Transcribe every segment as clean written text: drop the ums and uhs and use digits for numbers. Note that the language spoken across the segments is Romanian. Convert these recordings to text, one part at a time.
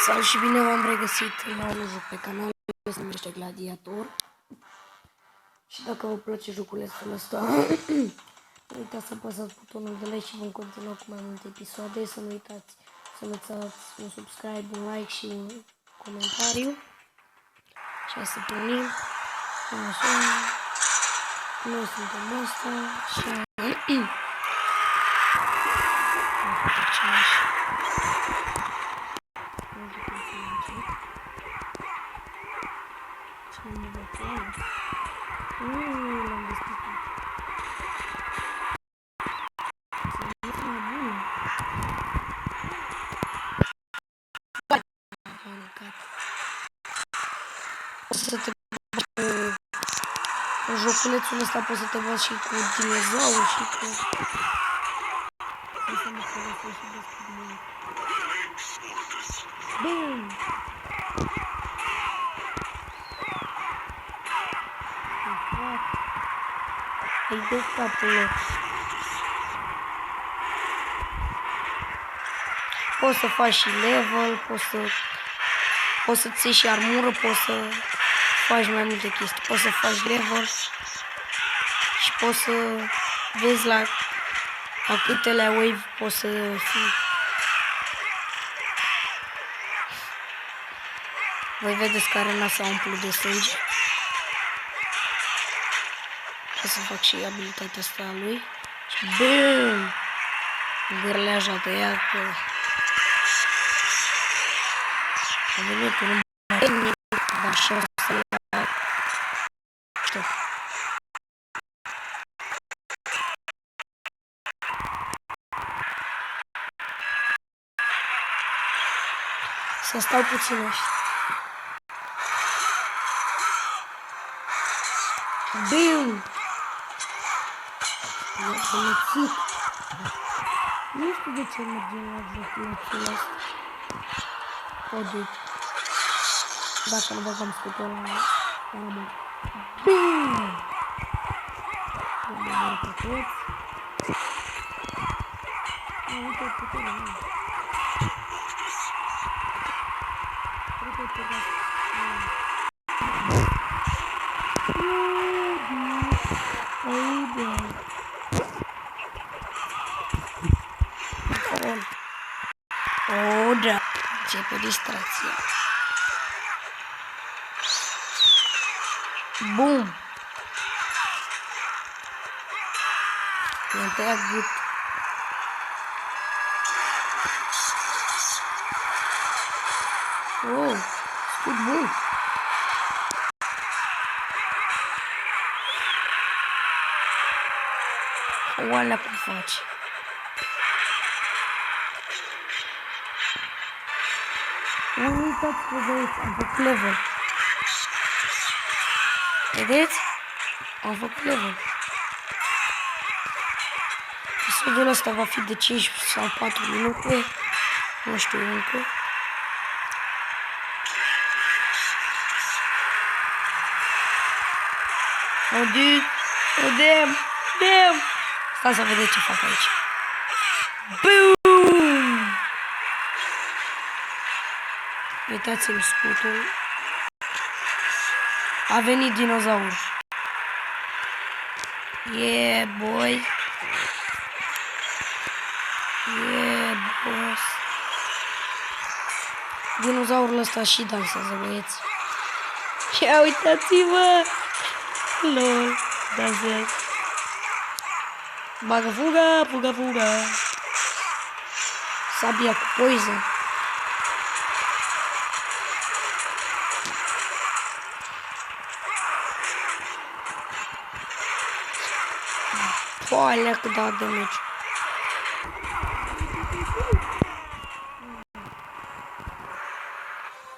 Salut și bine v-am regăsit la un joc pe canal, se numește Gladiator. Și dacă vă place joculețul ăsta, nu uitați să apăsați butonul de like și vom continua cu mai multe episoade. Să nu uitați să lăsați un subscribe, un like și un comentariu. Și hai să pornim. Așa. Noi suntem ăsta și l-am deschis. O să te în joculețul ăsta poți să te bați și cu dinozauri și cu... Bum! Îi dă capul lor. Poți să faci și level, poți să-ți iei și armură, poți să faci mai multe chestii. Poți să faci level și poți să vezi la câtelea wave poți să fii. Voi vedeți care n-a s-a umplut de sânge. O să fac și abilitatea asta a lui. Și BUM! Gârleaja tăiată. A venit un bănic, așa să ia. Știu. Să stau puțin așa. BUM! Nu știu de ce mergem la joculețul ăsta. Poate. Dacă nu băgăm scutul la armă. BUM! Nu mă mor pe toți. Uite puterea mea. Cred că te dați. O, da, începe distracția. Bum! I-am tăiat gut. Oh, scut bun. Oalea cum faci. Nu uitați că vedeți, am făcut level. Vedeți? Am făcut level. Episodul ăsta va fi de 5 sau 4 minute. Nu știu încă. Oh, dude! Oh, damn! Damn! Stai să vedeți ce fac aici. BUM! Uitați-mi scutul. A venit dinozaur. Yeah, boy. Yeah, boss. Dinozaurul ăsta și dansează, băieți. Ia uitați-vă! LOL, dansează. Bagă fuga, fuga, fuga. Sabia cu poison. Poalea cât da damage.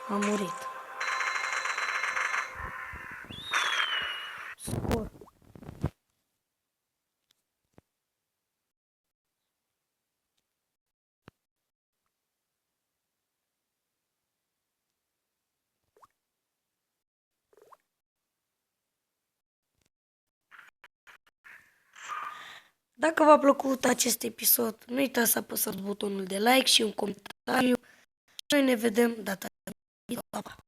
Am murit. Scor. Dacă v-a plăcut acest episod, nu uitați să apăsați butonul de like și un comentariu. noi ne vedem data viitoare.